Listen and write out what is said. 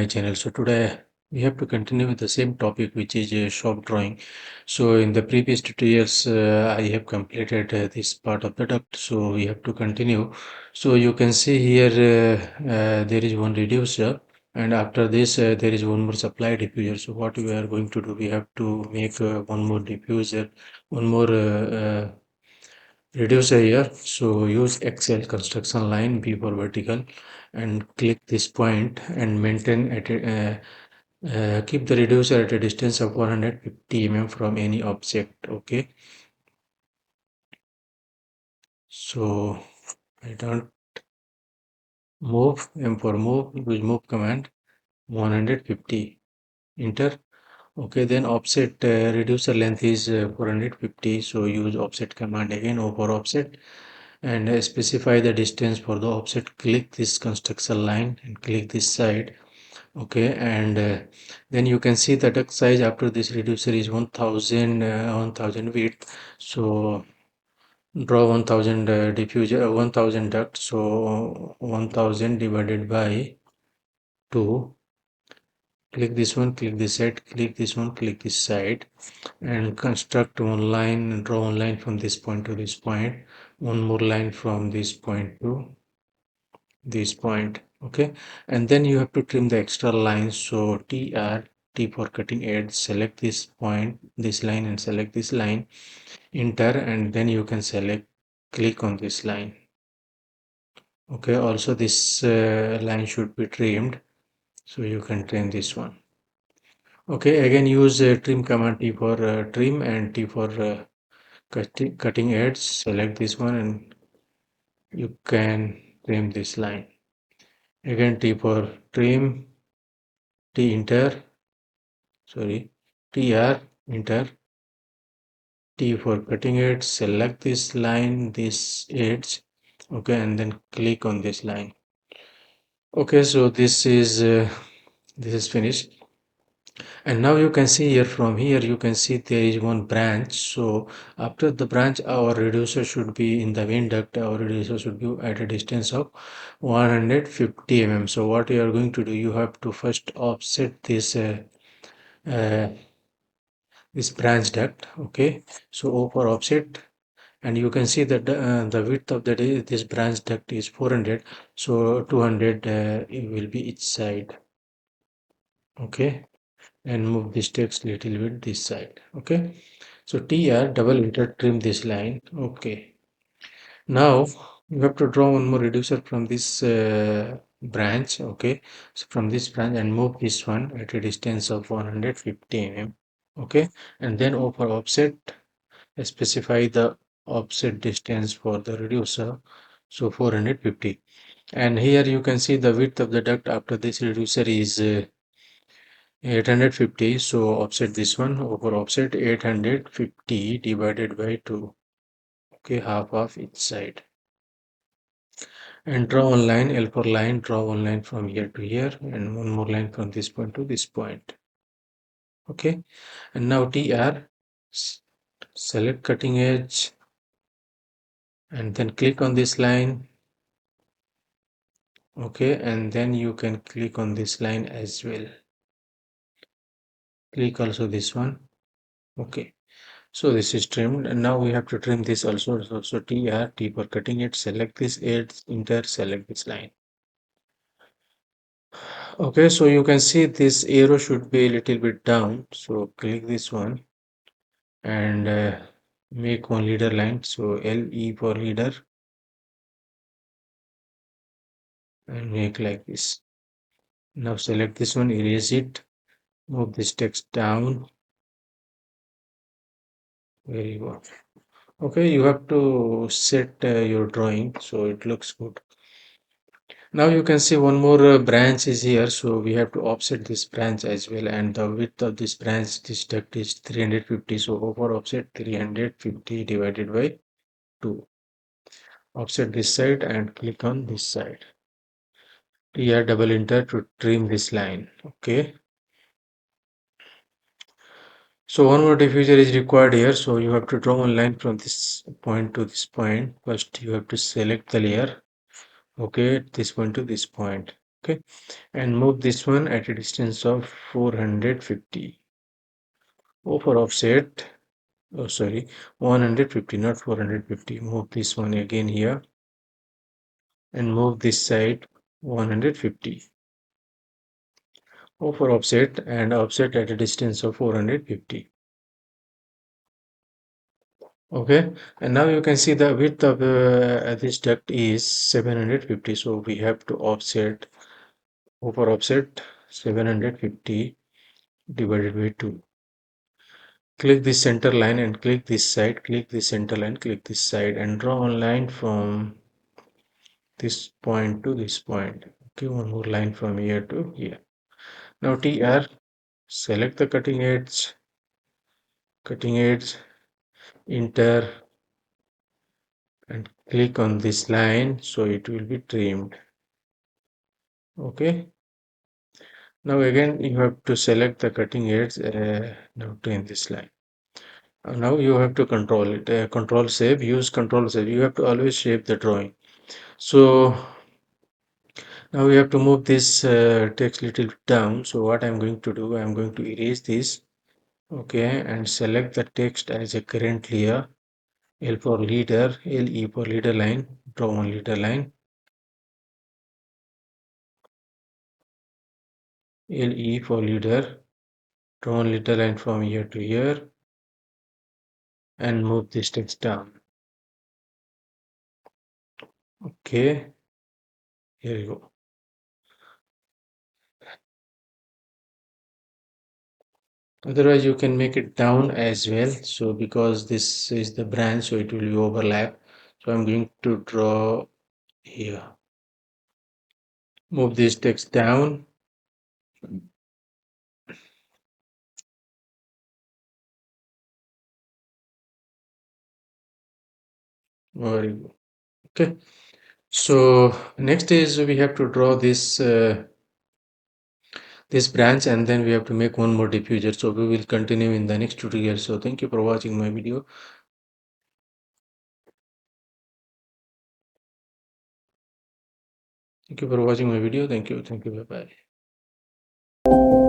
channel. So today we have to continue with the same topic, which is shop drawing. So in the previous tutorials I have completed this part of the duct, so we have to continue. So you can see here there is one reducer, and after this there is one more supply diffuser. So what we are going to do, we have to make one more diffuser, one more reducer here. So use Excel construction line B for vertical and click this point and maintain at keep the reducer at a distance of 150 mm from any object. Okay, so I don't move, M for move, use move command 150, enter. Okay, then offset reducer length is 450, so use offset command again, O for offset, and specify the distance for the offset. Click this construction line and click this side. Okay, and then you can see the duct size after this reducer is 1000 width. So draw 1000 diffuser 1000 duct, so 1000 divided by 2. Click this one, click this side, click this one, click this side, and construct one line, draw one line from this point to this point, one more line from this point to this point. Okay, and then you have to trim the extra lines. So T for cutting edge, select this point, this line, and select this line, enter, and then you can select, click on this line. Okay, also this line should be trimmed, so you can trim this one. Okay, again use trim command, T for trim and T for cutting edge. Select this one and you can trim this line. Again T for trim, T enter, sorry, TR, enter, T for cutting edge, select this line, this edge, okay, and then click on this line. Okay, so this is finished. And now you can see here, from here you can see there is one branch. So after the branch, our reducer should be in the main duct. Our reducer should be at a distance of 150 mm. So what you are going to do, you have to first offset uh, this branch duct. Okay, so O for offset, and you can see that the width of this branch duct is 400, so 200 it will be each side. Okay, and move this text little bit this side. Okay, so TR double enter, trim this line. Okay, now you have to draw one more reducer from this branch. Okay, so from this branch and move this one at a distance of 150 mm. Okay, and then O for offset, specify the offset distance for the reducer, so 450. And here you can see the width of the duct after this reducer is 850, so offset this one, over offset 850 divided by 2. Okay, half of each side, and draw one line, L for line, draw one line from here to here and one more line from this point to this point. Okay, and now TR, select cutting edge and then click on this line. Okay, and then you can click on this line as well, click also this one. Okay, so this is trimmed, and now we have to trim this also. So TR, T for cutting it, select this edge, enter, select this line. Okay, so you can see this arrow should be a little bit down, so click this one and make one leader line. So LE for leader and make like this. Now select this one, erase it, move this text down. Very good. Okay, you have to set your drawing so it looks good. Now you can see one more branch is here, so we have to offset this branch as well, and the width of this branch, this duct is 350, so over offset 350 divided by 2. Offset this side and click on this side. Here double enter to trim this line. Okay, so one more diffuser is required here, so you have to draw one line from this point to this point. First you have to select the layer. Okay, this point to this point. Okay, and move this one at a distance of 450. O for offset, oh sorry, 150, not 450. Move this one again here and move this side 150. O for offset and offset at a distance of 450. Okay, and now you can see the width of this duct is 750. So we have to offset, O for offset 750 divided by 2. Click this center line and click this side, click this center line, click this side, and draw a line from this point to this point. Okay, one more line from here to here. Now TR, select the cutting edge, enter, and click on this line so it will be trimmed. Okay, now again you have to select the cutting edge, now trim this line. Now you have to control it, control save, use control save. You have to always shape the drawing. So now we have to move this text little down. So what I'm going to do, I'm going to erase this. Okay, and select the text as a current layer. L for leader, LE for leader line, draw one leader line. LE for leader, draw one leader line from here to here, and move this text down. Okay, here you go. Otherwise you can make it down as well. So because this is the branch, so it will be overlap. So I'm going to draw here. Move this text down. Very good. Okay. So next is we have to draw this this branch, and then we have to make one more diffuser. So we will continue in the next tutorial. So thank you for watching my video. Thank you for watching my video. Thank you. Bye bye.